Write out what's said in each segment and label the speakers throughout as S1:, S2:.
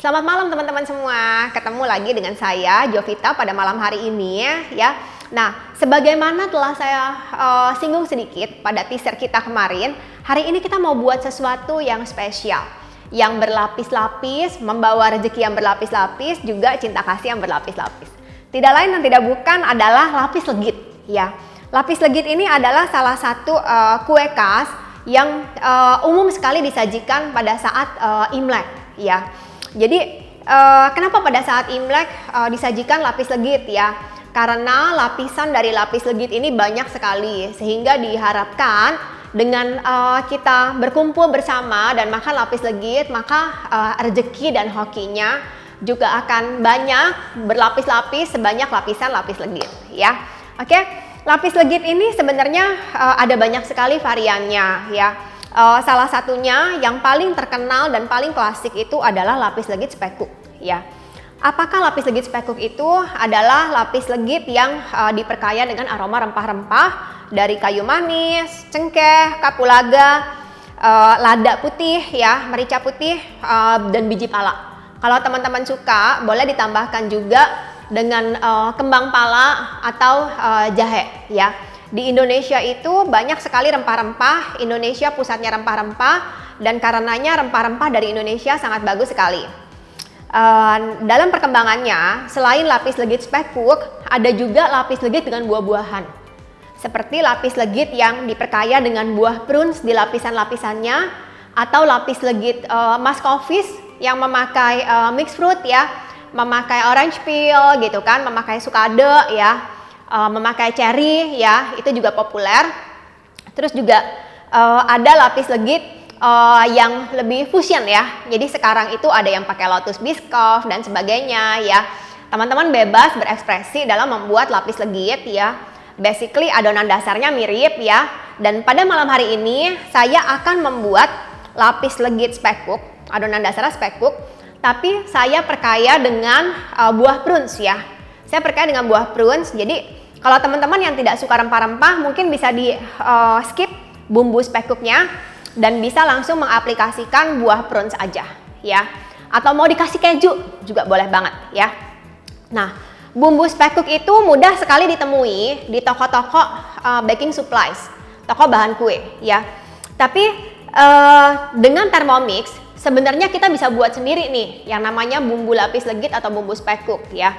S1: Selamat malam teman-teman semua. Ketemu lagi dengan saya Jovita pada malam hari ini ya. Nah, sebagaimana telah saya singgung sedikit pada teaser kita kemarin, hari ini kita mau buat sesuatu yang spesial, yang berlapis-lapis, membawa rezeki yang berlapis-lapis, juga cinta kasih yang berlapis-lapis. Tidak lain dan tidak bukan adalah lapis legit ya. Lapis legit ini adalah salah satu kue khas yang umum sekali disajikan pada saat Imlek ya. Jadi kenapa pada saat Imlek disajikan lapis legit ya? Karena lapisan dari lapis legit ini banyak sekali, sehingga diharapkan dengan kita berkumpul bersama dan makan lapis legit, maka rezeki dan hokinya juga akan banyak berlapis-lapis sebanyak lapisan lapis legit ya. Oke, lapis legit ini sebenarnya ada banyak sekali variannya ya. Salah satunya yang paling terkenal dan paling klasik itu adalah lapis legit spekuk ya. Apakah lapis legit spekuk itu adalah lapis legit yang diperkaya dengan aroma rempah-rempah dari kayu manis, cengkeh, kapulaga, lada putih ya, merica putih dan biji pala. Kalau teman-teman suka boleh ditambahkan juga dengan kembang pala atau jahe ya. Di Indonesia itu banyak sekali rempah-rempah, Indonesia pusatnya rempah-rempah, dan karenanya rempah-rempah dari Indonesia sangat bagus sekali. Dalam perkembangannya, selain lapis legit spekuk, ada juga lapis legit dengan buah-buahan. Seperti lapis legit yang diperkaya dengan buah prunes di lapisan-lapisannya, atau lapis legit muscovy yang memakai mixed fruit ya, memakai orange peel gitu kan, memakai sukade ya. Memakai cherry ya, itu juga populer. Terus juga ada lapis legit yang lebih fusion ya. Jadi sekarang itu ada yang pakai lotus biscoff dan sebagainya ya. Teman-teman bebas berekspresi dalam membuat lapis legit ya. Basically adonan dasarnya mirip ya. Dan pada malam hari ini saya akan membuat lapis legit spekuk, adonan dasarnya spekuk, tapi saya perkaya dengan buah prunes ya. Saya perkaya dengan buah prunes. Jadi kalau teman-teman yang tidak suka rempah-rempah mungkin bisa di skip bumbu spekuknya dan bisa langsung mengaplikasikan buah prunes aja ya. Atau mau dikasih keju juga boleh banget ya. Nah, bumbu spekuk itu mudah sekali ditemui di toko-toko baking supplies, toko bahan kue ya. Tapi dengan Thermomix sebenarnya kita bisa buat sendiri nih yang namanya bumbu lapis legit atau bumbu spekuk ya.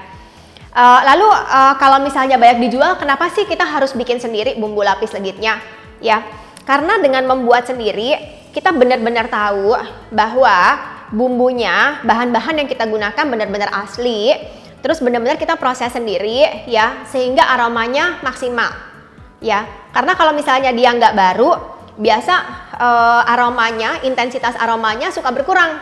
S1: Lalu kalau misalnya banyak dijual, kenapa sih kita harus bikin sendiri bumbu lapis legitnya? Ya, karena dengan membuat sendiri, kita benar-benar tahu bahwa bumbunya, bahan-bahan yang kita gunakan benar-benar asli, terus benar-benar kita proses sendiri, ya, sehingga aromanya maksimal. Ya, karena kalau misalnya dia nggak baru, biasa aromanya, intensitas aromanya suka berkurang.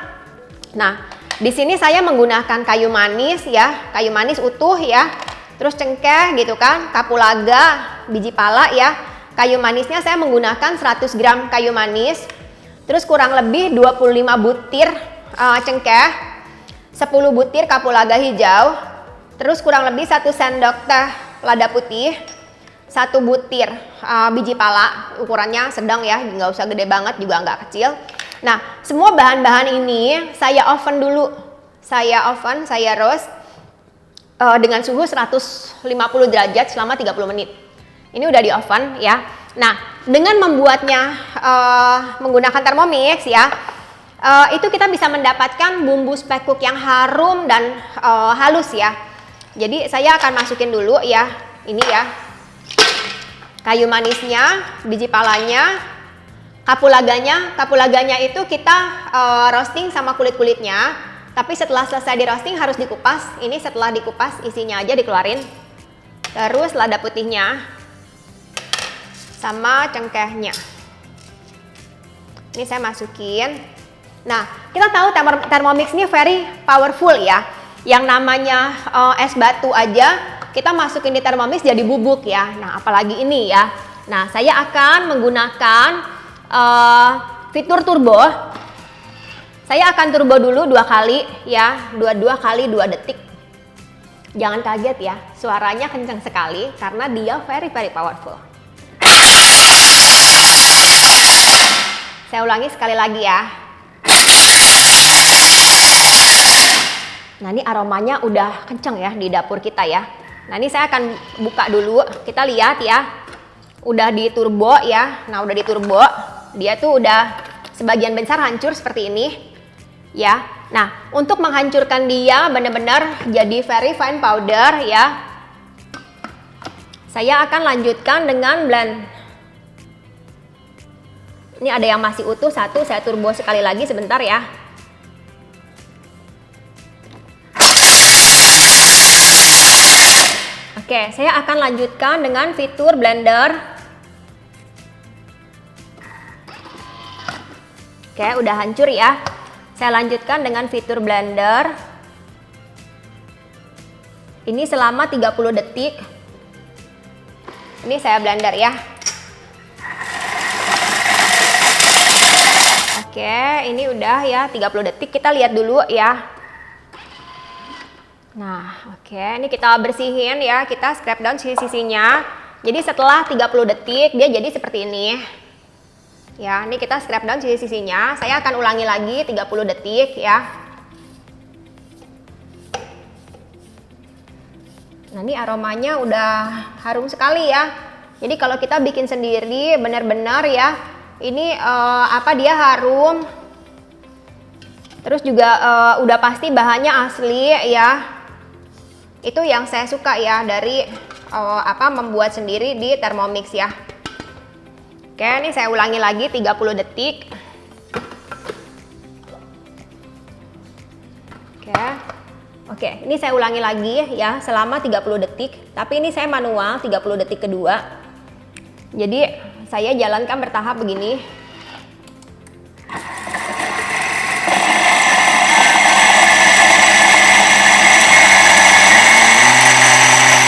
S1: Nah, di sini saya menggunakan kayu manis ya, kayu manis utuh ya, terus cengkeh gitu kan, kapulaga, biji pala ya. Kayu manisnya saya menggunakan 100 gram kayu manis, terus kurang lebih 25 butir cengkeh, 10 butir kapulaga hijau, terus kurang lebih 1 sendok teh lada putih, 1 butir biji pala, ukurannya sedang ya, nggak usah gede banget juga nggak kecil. Nah, semua bahan-bahan ini saya oven dulu. Saya roast dengan suhu 150 derajat selama 30 menit. Ini udah di oven ya. Nah, dengan membuatnya menggunakan Thermomix ya, itu kita bisa mendapatkan bumbu spekuk yang harum dan halus ya. Jadi saya akan masukin dulu ya, ini ya, kayu manisnya, biji palanya, kapulaganya itu kita roasting sama kulit-kulitnya, tapi setelah selesai di roasting harus dikupas. Ini setelah dikupas isinya aja dikeluarin. Terus lada putihnya sama cengkehnya ini saya masukin. Nah, kita tahu Thermomix ini very powerful ya. Yang namanya es batu aja kita masukin di Thermomix jadi bubuk ya. Nah, apalagi ini ya. Nah, saya akan menggunakan fitur turbo. Saya akan turbo dulu 2 kali ya, 2 kali 2 detik. Jangan kaget ya, suaranya kencang sekali karena dia very powerful. Saya ulangi sekali lagi ya. Nah, ini aromanya udah kenceng ya di dapur kita ya. Nah, ini saya akan buka dulu. Kita lihat ya. Udah di turbo ya. Nah, udah di turbo. Dia tuh udah sebagian besar hancur seperti ini. Ya. Nah, untuk menghancurkan dia benar-benar jadi very fine powder ya. Saya akan lanjutkan dengan blend. Ini ada yang masih utuh satu, saya turbo sekali lagi sebentar ya. Oke, saya akan lanjutkan dengan fitur blender. Oke, udah hancur ya. Saya lanjutkan dengan fitur blender. Ini selama 30 detik. Ini saya blender ya. Oke, ini udah ya 30 detik. Kita lihat dulu ya. Nah, oke, ini kita bersihin ya. Kita scrap down sisi-sisinya. Jadi setelah 30 detik dia jadi seperti ini. Ya, ini kita scrap down sisi-sisinya. Saya akan ulangi lagi 30 detik ya. Nah, ini aromanya udah harum sekali ya. Jadi kalau kita bikin sendiri benar-benar ya, ini dia harum. Terus juga udah pasti bahannya asli ya. Itu yang saya suka ya dari membuat sendiri di Thermomix ya. Oke, ini saya ulangi lagi 30 detik. Oke, ini saya ulangi lagi ya selama 30 detik. Tapi ini saya manual 30 detik kedua. Jadi saya jalankan bertahap begini.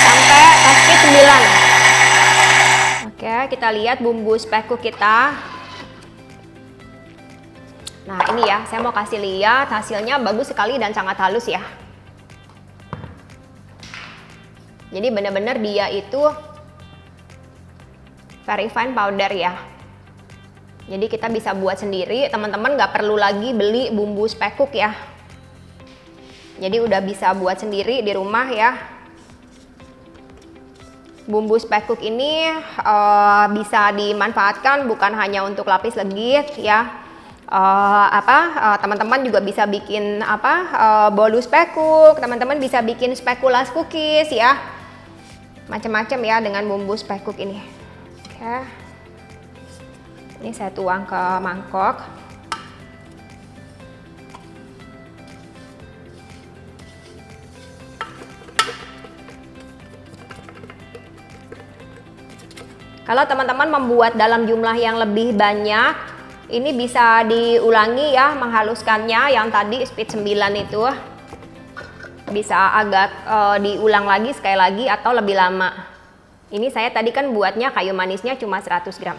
S1: Sampai pasti 9. Oke, kita lihat bumbu spekuk kita. Nah, ini ya, saya mau kasih lihat hasilnya bagus sekali dan sangat halus ya. Jadi benar-benar dia itu very fine powder ya. Jadi kita bisa buat sendiri, teman-teman nggak perlu lagi beli bumbu spekuk ya. Jadi udah bisa buat sendiri di rumah ya. Bumbu spekuk ini bisa dimanfaatkan bukan hanya untuk lapis legit ya. Teman-teman juga bisa bikin bolu spekuk, teman-teman bisa bikin spekulas cookies ya. Macam-macam ya dengan bumbu spekuk ini. Oke. Ini saya tuang ke mangkok. Kalau teman-teman membuat dalam jumlah yang lebih banyak, ini bisa diulangi ya menghaluskannya. Yang tadi speed 9 itu bisa agak diulang lagi sekali lagi atau lebih lama. Ini saya tadi kan buatnya kayu manisnya cuma 100 gram.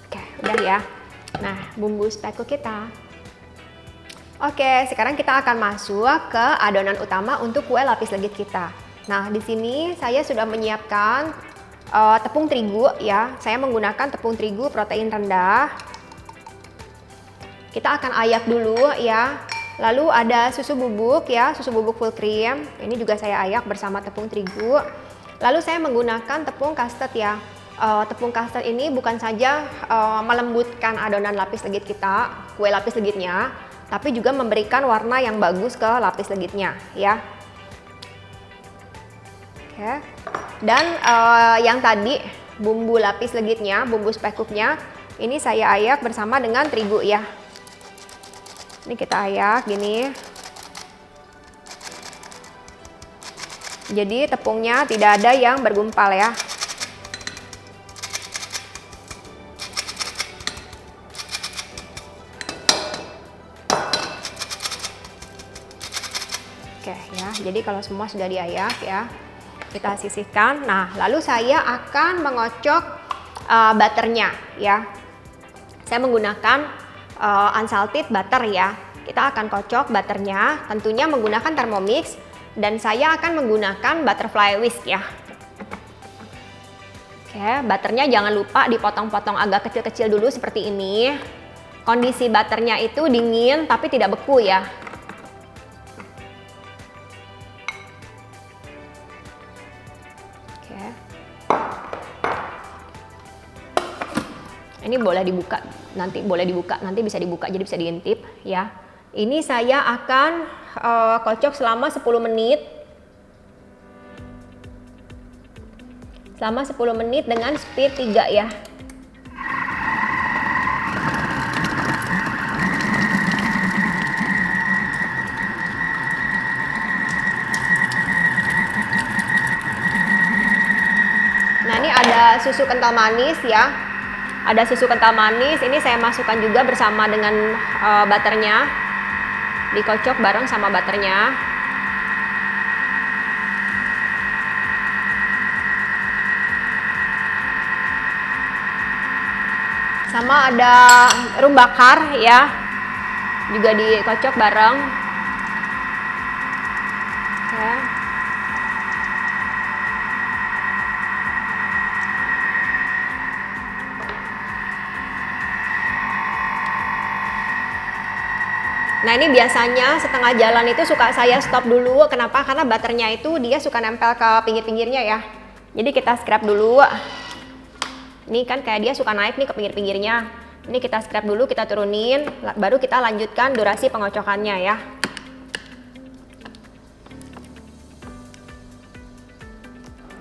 S1: Oke, udah ya. Nah, bumbu spekuk kita. Oke, sekarang kita akan masuk ke adonan utama untuk kue lapis legit kita. Nah, di sini saya sudah menyiapkan tepung terigu ya. Saya menggunakan tepung terigu protein rendah. Kita akan ayak dulu ya. Lalu ada susu bubuk ya, susu bubuk full cream. Ini juga saya ayak bersama tepung terigu. Lalu saya menggunakan tepung custard ya. Tepung custard ini bukan saja melembutkan adonan lapis legit kita, kue lapis legitnya, tapi juga memberikan warna yang bagus ke lapis legitnya ya. Oke. Dan yang tadi bumbu lapis legitnya, bumbu spekuknya, ini saya ayak bersama dengan terigu ya. Ini kita ayak gini. Jadi tepungnya tidak ada yang bergumpal ya. Oke ya, jadi kalau semua sudah diayak ya, kita sisihkan. Nah, lalu saya akan mengocok butternya ya. Saya menggunakan unsalted butter ya. Kita akan kocok butternya, tentunya menggunakan Thermomix, dan saya akan menggunakan butterfly whisk ya. Oke, butternya jangan lupa dipotong-potong agak kecil-kecil dulu seperti ini. Kondisi butternya itu dingin tapi tidak beku ya. Oke. Ini boleh dibuka, nanti bisa dibuka, jadi bisa diintip ya. Ini saya akan kocok selama 10 menit. Selama 10 menit dengan speed 3 ya. Nah, ini ada susu kental manis ya. Ada susu kental manis, ini saya masukkan juga bersama dengan butternya. Dikocok bareng sama butternya. Sama ada rum bakar ya, juga dikocok bareng. Oke. Nah, ini biasanya setengah jalan itu suka saya stop dulu. Kenapa? Karena butternya itu dia suka nempel ke pinggir-pinggirnya ya. Jadi kita scrap dulu. Ini kan kayak dia suka naik nih ke pinggir-pinggirnya. Ini kita scrap dulu, kita turunin, baru kita lanjutkan durasi pengocokannya ya.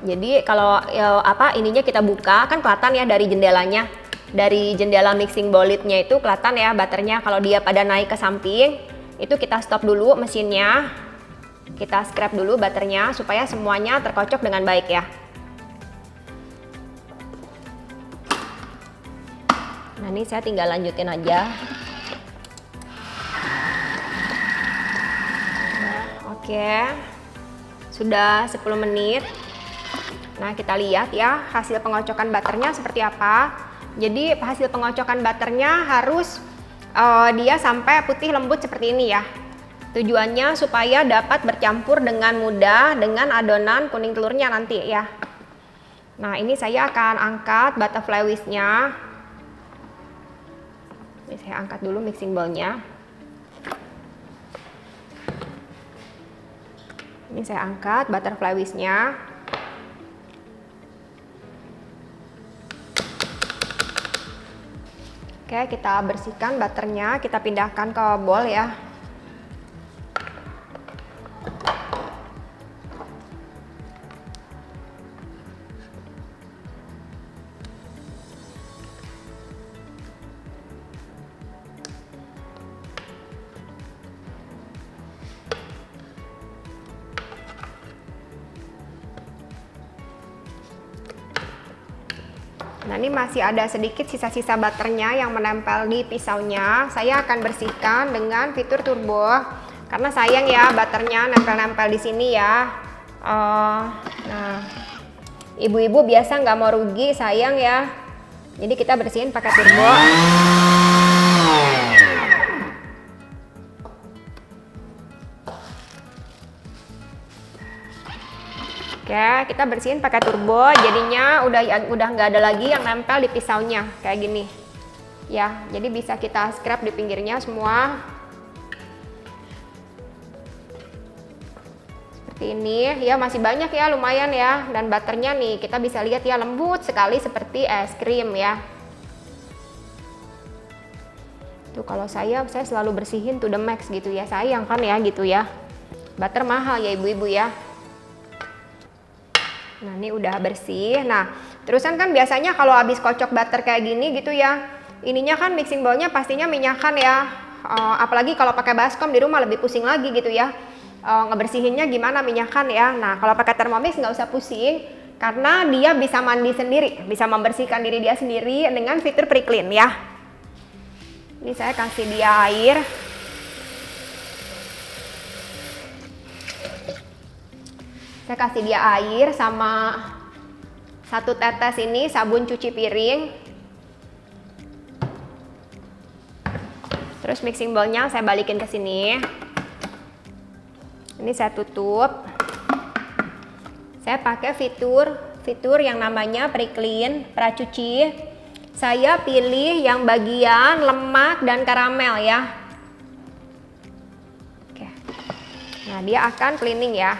S1: Jadi kalau ininya kita buka kan kelihatan ya dari jendelanya. Dari jendela mixing bowl lidnya itu kelihatan ya butternya. Kalau dia pada naik ke samping, itu kita stop dulu mesinnya. Kita scrap dulu butternya supaya semuanya terkocok dengan baik ya. Nah, ini saya tinggal lanjutin aja. Nah, oke. Sudah 10 menit. Nah, kita lihat ya hasil pengocokan butternya seperti apa. Jadi hasil pengocokan butternya harus dia sampai putih lembut seperti ini ya. Tujuannya supaya dapat bercampur dengan mudah dengan adonan kuning telurnya nanti ya. Nah, ini saya akan angkat butterfly whisk-nya. Ini saya angkat dulu mixing bowl-nya. Ini saya angkat butterfly whisk-nya. Oke, kita bersihkan butternya, kita pindahkan ke bowl ya. Nah, ini masih ada sedikit sisa-sisa butternya yang menempel di pisaunya. Saya akan bersihkan dengan fitur turbo karena sayang ya butternya nempel-nempel di sini ya. Nah, ibu-ibu biasa nggak mau rugi, sayang ya. Jadi kita bersihin pakai turbo. Oke, kita bersihin pakai turbo, jadinya udah nggak ada lagi yang nempel di pisaunya kayak gini. Ya, jadi bisa kita scrap di pinggirnya semua. Seperti ini, ya masih banyak ya, lumayan ya. Dan butternya nih, kita bisa lihat ya lembut sekali seperti es krim ya. Tuh kalau saya selalu bersihin to the max gitu ya, sayang kan ya gitu ya. Butter mahal ya ibu-ibu ya. Nah, ini udah bersih. Nah, terusan kan biasanya kalau habis kocok butter kayak gini gitu ya, ininya kan mixing bowl-nya pastinya minyakan ya. Apalagi kalau pakai baskom di rumah lebih pusing lagi gitu ya. Ngebersihinnya gimana minyakan ya. Nah, kalau pakai Thermomix nggak usah pusing karena dia bisa mandi sendiri, bisa membersihkan diri dia sendiri dengan fitur pre-clean ya. Ini saya kasih dia air. Saya kasih dia air sama 1 tetes ini sabun cuci piring. Terus mixing bowl-nya saya balikin ke sini. Ini saya tutup. Saya pakai fitur fitur yang namanya pre-clean, pracuci. Saya pilih yang bagian lemak dan karamel ya. Oke. Nah, dia akan cleaning ya.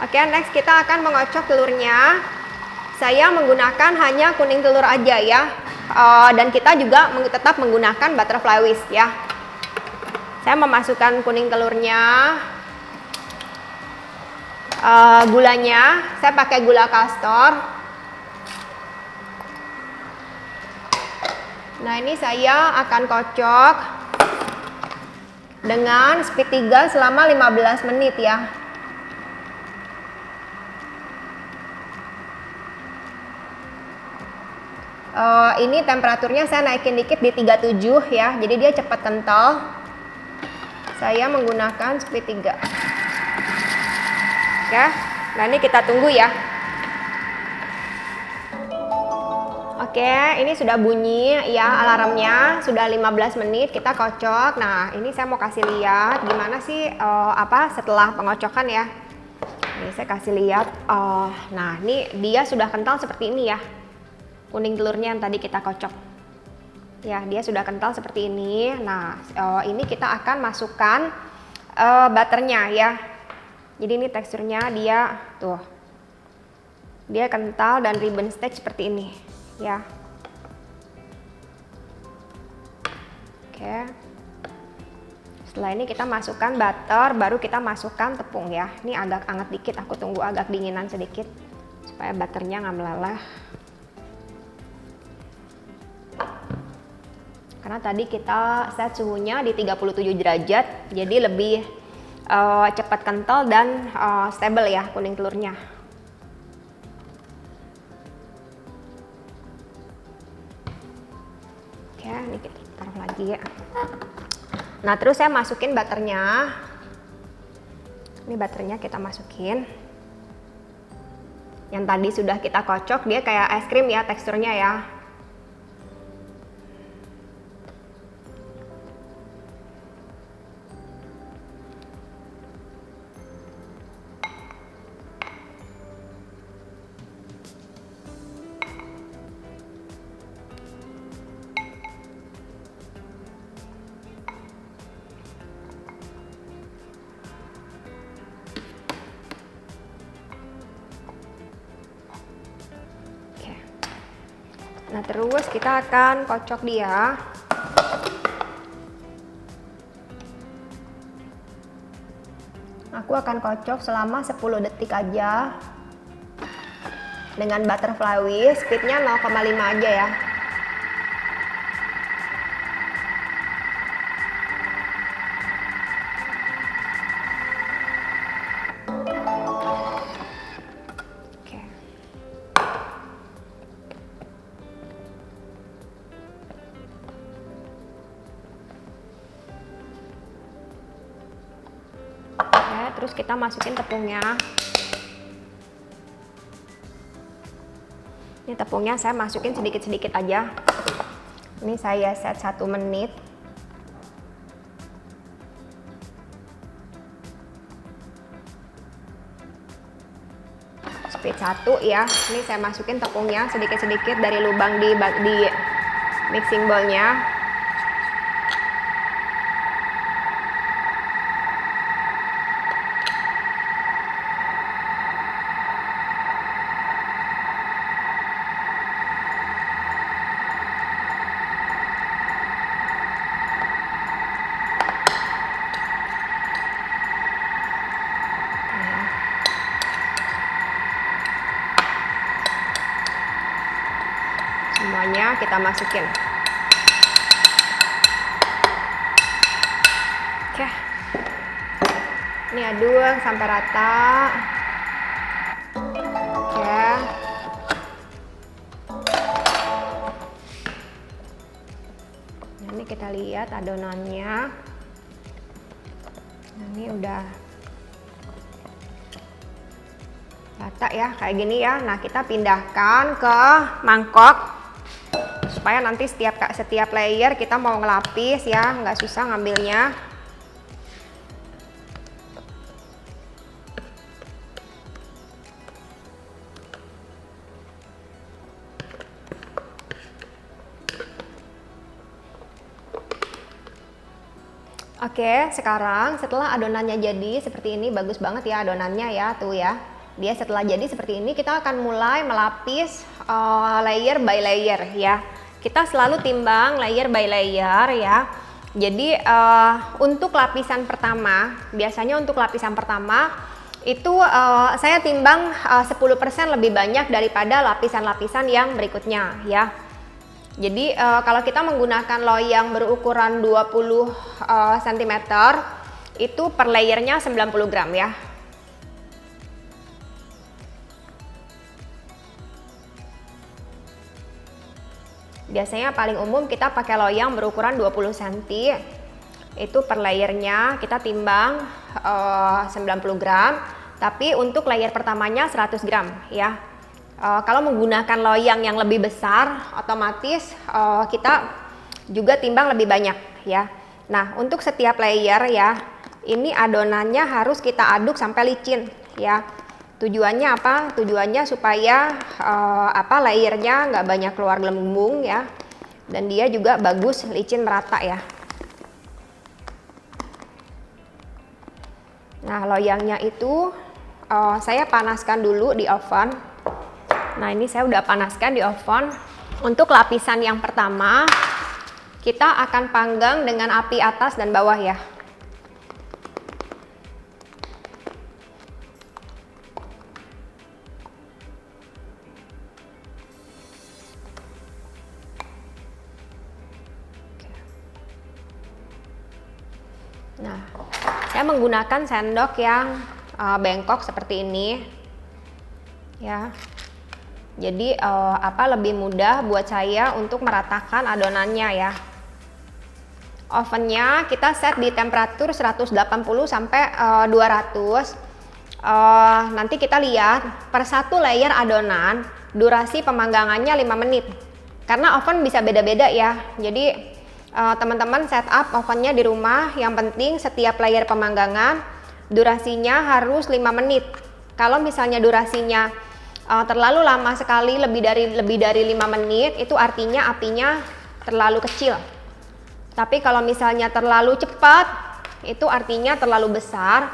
S1: Oke, next kita akan mengocok telurnya. Saya menggunakan hanya kuning telur aja ya. Dan kita juga tetap menggunakan butterfly whisk ya. Saya memasukkan kuning telurnya. Gulanya, saya pakai gula kastor. Nah, ini saya akan kocok dengan speed 3 selama 15 menit ya. Ini temperaturnya saya naikin dikit di 37 ya, jadi dia cepat kental. Saya menggunakan speed 3. Oke, nah ini kita tunggu ya. Oke, ini sudah bunyi ya alarmnya, sudah 15 menit kita kocok. Nah, ini saya mau kasih lihat gimana sih setelah pengocokan ya. Ini saya kasih lihat. Nah, ini dia sudah kental seperti ini ya. Kuning telurnya yang tadi kita kocok. Ya, dia sudah kental seperti ini. Nah, ini kita akan masukkan butternya ya. Jadi ini teksturnya dia tuh. Dia kental dan ribbon stretch seperti ini ya. Oke. Setelah ini kita masukkan butter, baru kita masukkan tepung ya. Ini agak hangat dikit, aku tunggu agak dinginan sedikit supaya butternya nggak meleleh. Karena tadi kita set suhunya di 37 derajat, jadi lebih cepat kental dan stable ya kuning telurnya. Oke, ini kita taruh lagi ya. Nah, terus saya masukin butternya. Ini butternya kita masukin. Yang tadi sudah kita kocok, dia kayak es krim ya teksturnya ya. Nah, terus kita akan kocok dia. Aku akan kocok selama 10 detik aja. Dengan butterfly whisk, speednya 0,5 aja ya. Terus kita masukin tepungnya. Ini tepungnya saya masukin sedikit-sedikit aja. Ini saya set 1 menit. Speed 1 ya. Ini saya masukin tepungnya sedikit-sedikit dari lubang di mixing bowl-nya. Semuanya kita masukin. Oke. Ini aduk sampai rata. Oke. Nah, ini kita lihat adonannya. Nah, ini udah rata ya, kayak gini ya. Nah, kita pindahkan ke mangkok supaya nanti setiap layer kita mau ngelapis ya, nggak susah ngambilnya. Oke, sekarang setelah adonannya jadi seperti ini, bagus banget ya adonannya ya, tuh ya. Dia setelah jadi seperti ini, kita akan mulai melapis layer by layer ya. Kita selalu timbang layer by layer ya. Jadi untuk lapisan pertama, biasanya untuk lapisan pertama itu saya timbang 10% lebih banyak daripada lapisan-lapisan yang berikutnya ya. Jadi kalau kita menggunakan loyang berukuran 20 cm itu per layernya 90 gram ya. Biasanya paling umum kita pakai loyang berukuran 20 cm. Itu per layernya kita timbang 90 gram. Tapi untuk layer pertamanya 100 gram ya. Kalau menggunakan loyang yang lebih besar, otomatis kita juga timbang lebih banyak ya. Nah, untuk setiap layer ya, ini adonannya harus kita aduk sampai licin ya. Tujuannya apa? Tujuannya supaya layernya nggak banyak keluar gelembung ya, dan dia juga bagus licin merata ya. Nah, loyangnya itu saya panaskan dulu di oven. Nah, ini saya udah panaskan di oven. Untuk lapisan yang pertama, kita akan panggang dengan api atas dan bawah ya. Nah, saya menggunakan sendok yang bengkok seperti ini ya. Jadi lebih mudah buat saya untuk meratakan adonannya ya. Ovennya kita set di temperatur 180 sampai 200. Nanti kita lihat per satu layer adonan durasi pemanggangannya 5 menit. Karena oven bisa beda-beda ya. Jadi teman-teman setup ovennya di rumah, yang penting setiap layer pemanggangan durasinya harus 5 menit. Kalau misalnya durasinya terlalu lama sekali, lebih dari 5 menit, itu artinya apinya terlalu kecil. Tapi kalau misalnya terlalu cepat, itu artinya terlalu besar.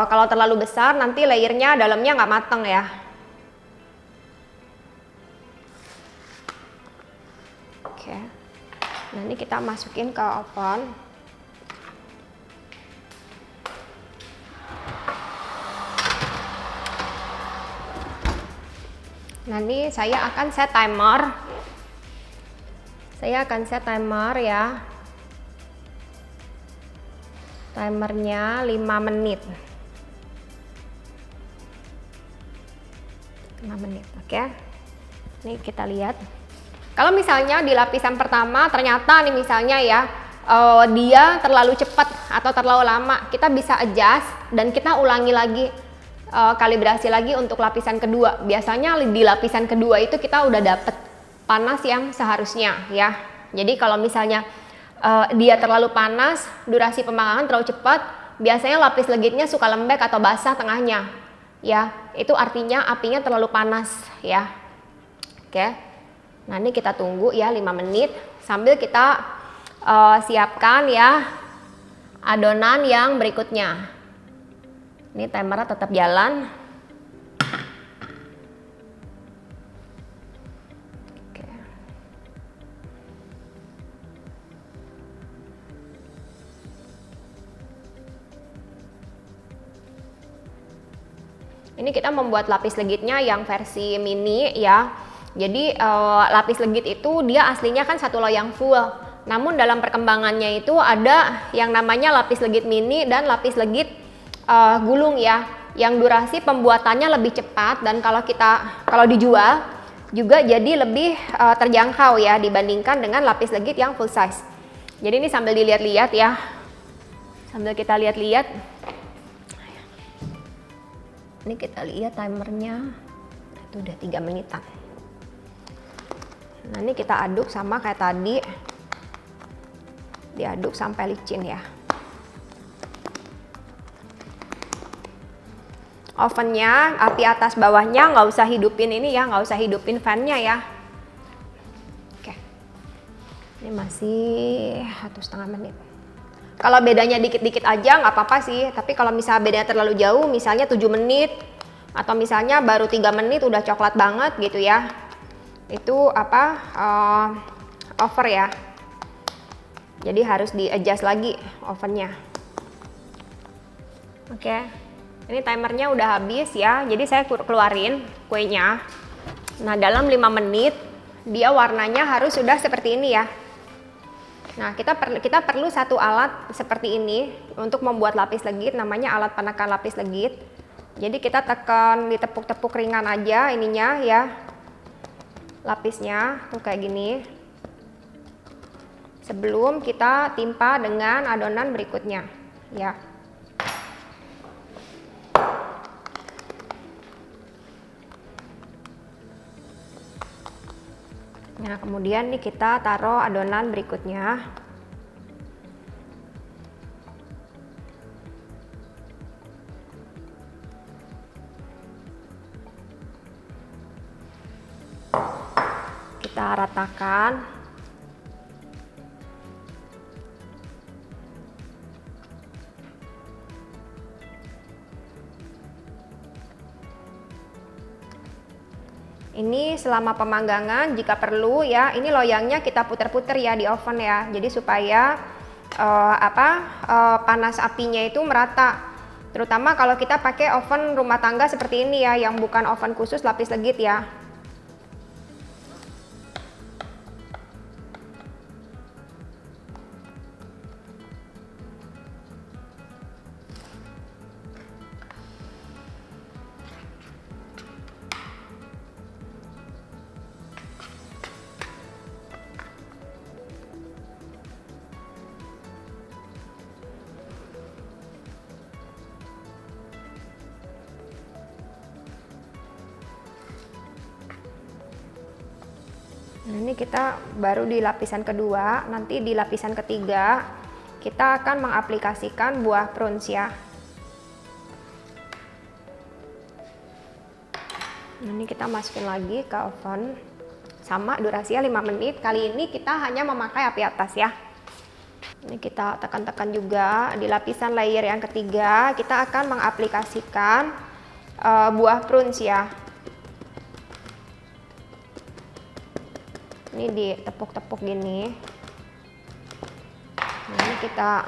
S1: Kalau terlalu besar nanti layernya dalamnya nggak mateng ya. Oke. Nah, ini kita masukin ke oven. Nah, ini saya akan set timer. Saya akan set timer ya. Timernya 5 menit. 5 menit, oke. Ini kita lihat. Kalau misalnya di lapisan pertama ternyata nih misalnya ya, dia terlalu cepat atau terlalu lama, kita bisa adjust dan kita ulangi lagi. Kalibrasi lagi untuk lapisan kedua. Biasanya di lapisan kedua itu kita udah dapet panas yang seharusnya ya. Jadi kalau misalnya dia terlalu panas, durasi pemanggangan terlalu cepat, biasanya lapis legitnya suka lembek atau basah tengahnya ya. Itu artinya apinya terlalu panas ya. Oke. Nah, ini kita tunggu ya 5 menit sambil kita siapkan ya adonan yang berikutnya. Ini timernya tetap jalan. Oke. Ini kita membuat lapis legitnya yang versi mini ya. Jadi lapis legit itu dia aslinya kan satu loyang full. Namun dalam perkembangannya itu ada yang namanya lapis legit mini dan lapis legit gulung ya, yang durasi pembuatannya lebih cepat dan kalau dijual juga jadi lebih terjangkau ya dibandingkan dengan lapis legit yang full size. Jadi ini sambil dilihat-lihat ya, sambil kita lihat-lihat, ini kita lihat timernya itu udah 3 menitan. Nah, ini kita aduk sama kayak tadi, diaduk sampai licin ya. Ovennya api atas bawahnya nggak usah hidupin ini ya, nggak usah hidupin fan-nya ya. Oke, ini masih 1,5 menit. Kalau bedanya dikit-dikit aja nggak apa-apa sih, tapi kalau misalnya bedanya terlalu jauh, misalnya 7 menit atau misalnya baru 3 menit udah coklat banget gitu ya, itu over ya. Jadi harus di adjust lagi ovennya. Oke, ini timernya udah habis ya, jadi saya keluarin kuenya. Nah, dalam 5 menit dia warnanya harus sudah seperti ini ya. Nah, kita perlu satu alat seperti ini untuk membuat lapis legit, namanya alat penekan lapis legit. Jadi kita tekan, ditepuk-tepuk ringan aja ininya ya, lapisnya tuh kayak gini. Sebelum kita timpa dengan adonan berikutnya ya. Nah, kemudian nih kita taruh adonan berikutnya. Kita ratakan. Ini selama pemanggangan jika perlu ya, ini loyangnya kita puter-puter ya di oven ya. Jadi supaya panas apinya itu merata. Terutama kalau kita pakai oven rumah tangga seperti ini ya, yang bukan oven khusus lapis legit ya. Nah, ini kita baru di lapisan kedua, nanti di lapisan ketiga kita akan mengaplikasikan buah prunes ya. Nah, ini kita masukin lagi ke oven, sama durasinya 5 menit. Kali ini kita hanya memakai api atas ya. Ini kita tekan-tekan juga di lapisan layer yang ketiga, kita akan mengaplikasikan buah prunes ya. Ini ditepuk-tepuk gini. Nah, ini kita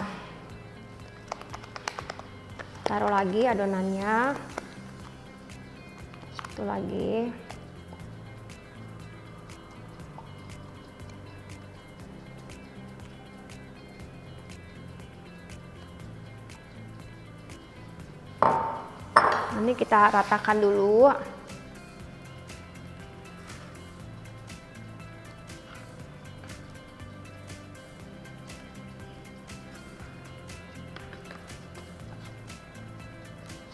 S1: taruh lagi adonannya. Satu lagi. Ini kita ratakan dulu.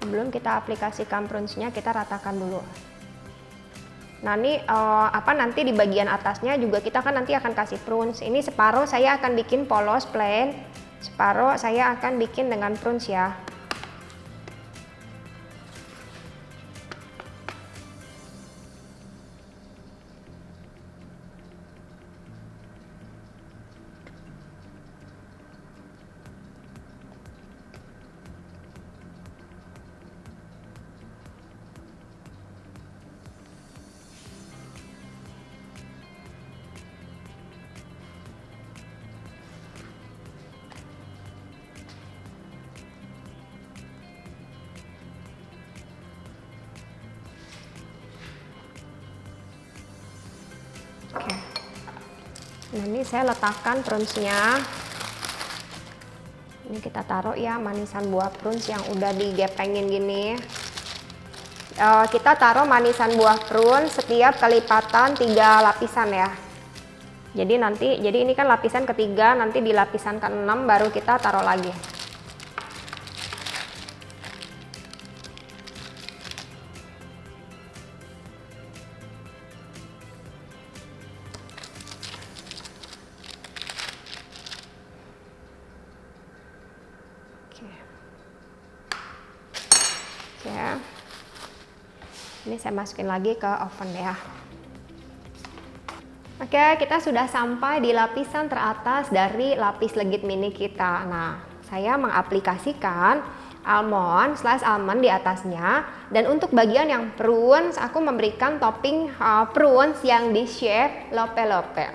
S1: Sebelum kita aplikasikan prunesnya, kita ratakan dulu. Nah, ini nanti di bagian atasnya juga kita kan nanti akan kasih prunes. Ini separuh saya akan bikin polos plain, separuh saya akan bikin dengan prunes ya. Oke. Nah, ini saya letakkan prunesnya. Ini kita taruh ya manisan buah prunes yang udah digepengin gini. Kita taruh manisan buah prunes setiap kelipatan 3 lapisan ya. Jadi ini kan lapisan ketiga, nanti di lapisan ke-6 baru kita taruh lagi. Ya. Ini saya masukin lagi ke oven ya. Oke, kita sudah sampai di lapisan teratas dari lapis legit mini kita. Nah, saya mengaplikasikan almond, slice almond di atasnya. Dan untuk bagian yang prunes, aku memberikan topping prunes yang di shape lope-lope.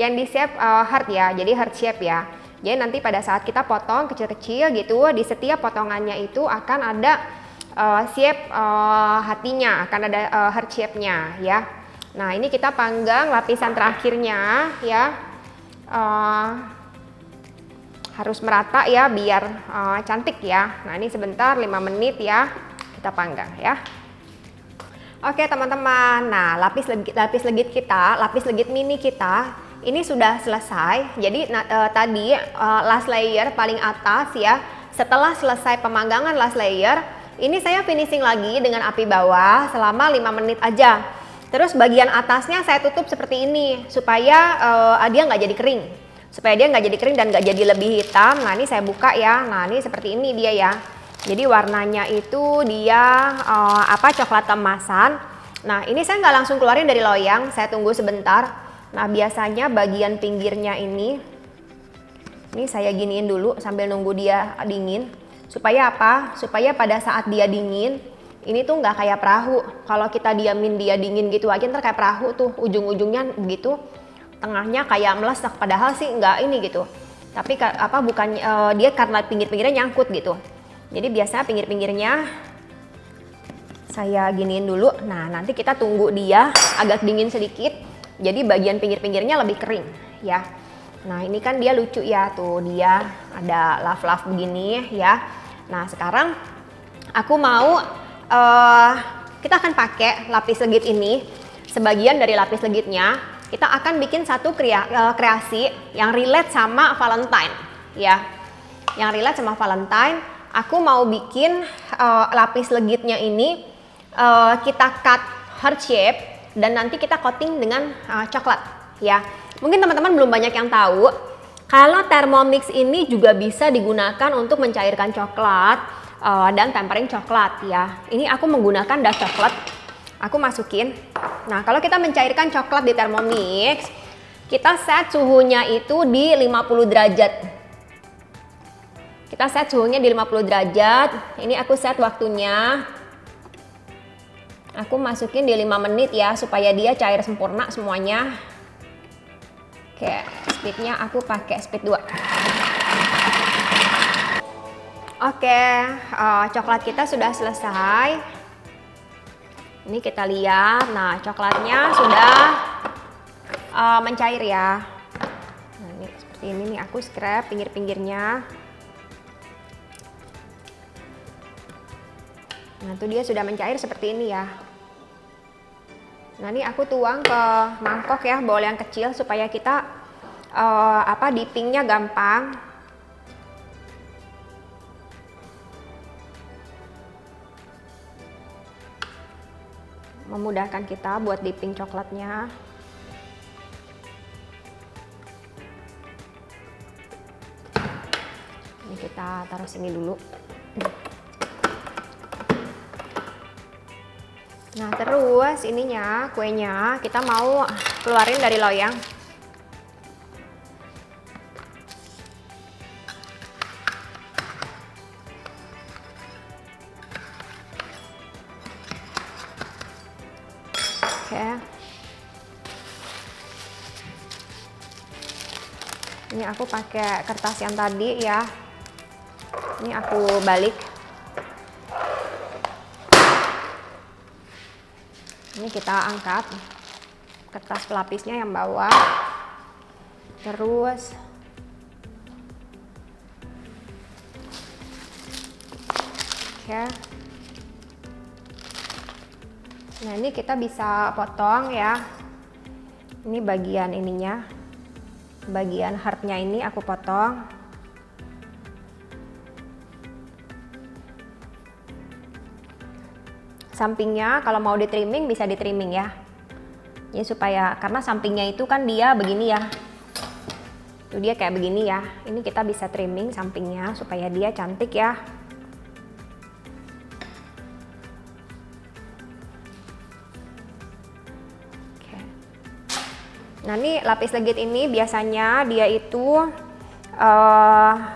S1: Yang di shape heart ya, jadi heart shape ya. Jadi nanti pada saat kita potong kecil-kecil gitu, di setiap potongannya itu akan ada shape hatinya, akan ada heart shape-nya ya. Nah, ini kita panggang lapisan terakhirnya ya, harus merata ya biar cantik ya. Nah, ini sebentar 5 menit ya kita panggang ya. Oke teman-teman, nah lapis legit kita, lapis legit mini kita ini sudah selesai. Jadi tadi last layer paling atas ya, setelah selesai pemanggangan last layer, ini saya finishing lagi dengan api bawah selama 5 menit aja. Terus bagian atasnya saya tutup seperti ini supaya dia nggak jadi kering, supaya dia nggak jadi kering dan nggak jadi lebih hitam. Nah ini saya buka ya, nah ini seperti ini dia ya. Jadi warnanya itu dia coklat keemasan. Nah ini saya nggak langsung keluarin dari loyang, saya tunggu sebentar. Nah biasanya bagian pinggirnya ini saya giniin dulu sambil nunggu dia dingin. Supaya apa? Supaya pada saat dia dingin ini tuh nggak kayak perahu. Kalau kita diamin dia dingin gitu aja ntar kayak perahu tuh, ujung-ujungnya begitu, tengahnya kayak melesak. Padahal sih nggak ini gitu. Tapi bukan dia karena pinggir-pinggirnya nyangkut gitu. Jadi biasanya pinggir-pinggirnya saya giniin dulu. Nah nanti kita tunggu dia agak dingin sedikit. Jadi bagian pinggir-pinggirnya lebih kering ya. Nah ini kan dia lucu ya, tuh dia ada love-love begini ya. Nah sekarang aku mau kita akan pakai lapis legit ini. Sebagian dari lapis legitnya kita akan bikin satu kreasi yang relate sama Valentine ya. Yang relate sama Valentine, aku mau bikin lapis legitnya ini kita cut heart shape dan nanti kita coating dengan coklat ya. Mungkin teman-teman belum banyak yang tahu kalau Thermomix ini juga bisa digunakan untuk mencairkan coklat dan tempering coklat ya. Ini aku menggunakan dark coklat, aku masukin. Nah kalau kita mencairkan coklat di Thermomix, kita set suhunya itu di 50 derajat. Kita set suhunya di 50 derajat. Ini aku set waktunya, aku masukin di 5 menit ya supaya dia cair sempurna semuanya. Oke, speednya aku pakai speed 2. Oke, coklat kita sudah selesai. Ini kita lihat, nah coklatnya sudah mencair ya. Nah ini seperti ini nih, aku scrap pinggir-pinggirnya. Nah tuh dia sudah mencair seperti ini ya. Nah ini aku tuang ke mangkok ya, bowl yang kecil supaya kita dippingnya gampang. Memudahkan kita buat dipping coklatnya. Ini kita taruh sini dulu. Nah terus ininya, kuenya kita mau keluarin dari loyang. Oke. Ini aku pakai kertas yang tadi ya. Ini aku balik. Ini kita angkat kertas pelapisnya yang bawah. Terus oke. Nah ini kita bisa potong ya. Ini bagian ininya, bagian heartnya ini aku potong. Sampingnya kalau mau di trimming bisa di trimming ya. Ini supaya, karena sampingnya itu kan dia begini ya. Tuh dia kayak begini ya. Ini kita bisa trimming sampingnya supaya dia cantik ya. Nah ini lapis legit ini biasanya dia itu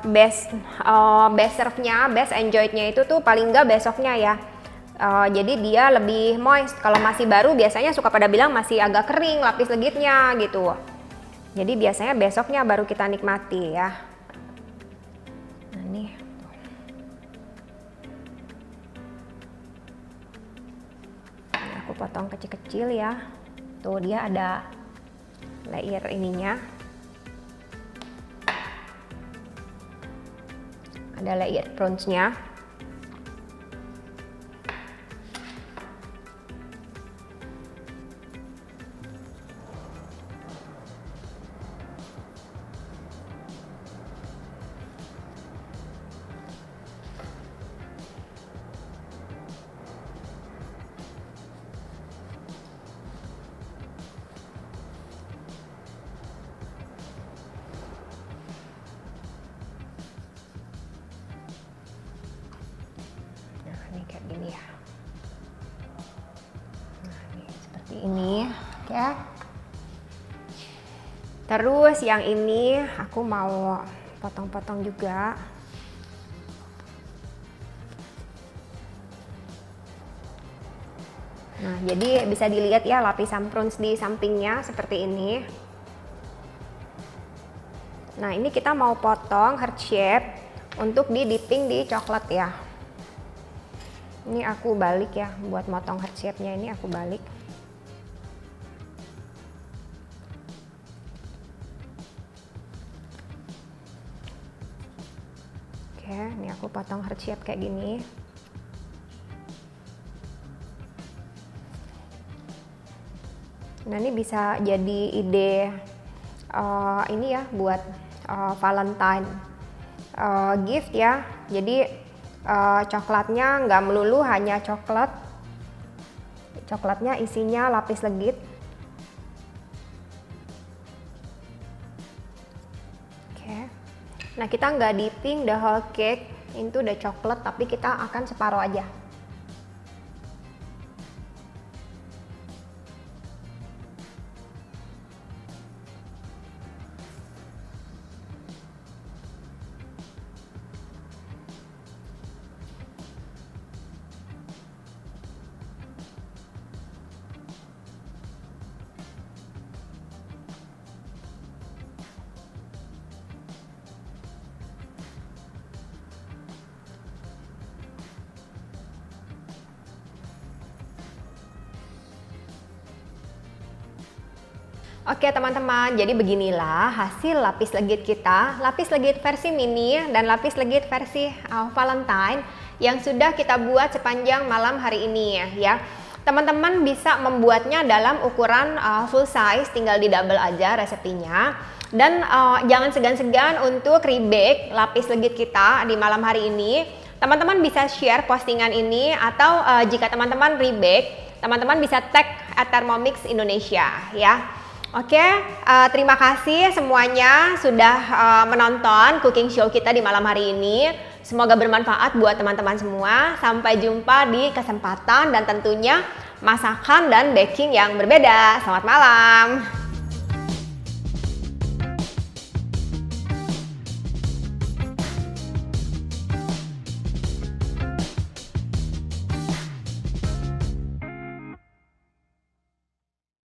S1: best serve-nya, best enjoy-nya itu tuh paling enggak besoknya ya. Jadi dia lebih moist. Kalau masih baru biasanya suka pada bilang masih agak kering lapis legitnya gitu. Jadi biasanya besoknya baru kita nikmati ya. Nah nih. Ini aku potong kecil-kecil ya. Tuh dia ada layer ininya. Ada layer prawns-nya. Ini kayak gini ya. Nah, ini seperti ini ya. Terus yang ini aku mau potong-potong juga. Nah, jadi bisa dilihat ya lapisan prawns di sampingnya seperti ini. Nah, ini kita mau potong heart shape untuk di dipping di coklat ya. Ini aku balik ya, buat motong heart shape-nya ini aku balik. Oke, ini aku potong heart shape kayak gini. Nah, ini bisa jadi ide ini ya buat Valentine gift ya. Jadi coklatnya nggak melulu hanya coklat. Coklatnya isinya lapis legit. Oke. Nah, kita nggak dipping the whole cake into the coklat, tapi kita akan separuh aja. Oke teman-teman, jadi beginilah hasil lapis legit kita, lapis legit versi mini dan lapis legit versi Valentine yang sudah kita buat sepanjang malam hari ini ya. Teman-teman bisa membuatnya dalam ukuran full size, tinggal di double aja resepinya. Dan jangan segan-segan untuk rebake lapis legit kita di malam hari ini. Teman-teman bisa share postingan ini atau jika teman-teman rebake, teman-teman bisa tag @thermomix Indonesia ya. Oke, terima kasih semuanya sudah menonton cooking show kita di malam hari ini. Semoga bermanfaat buat teman-teman semua. Sampai jumpa di kesempatan dan tentunya masakan dan baking yang berbeda. Selamat malam.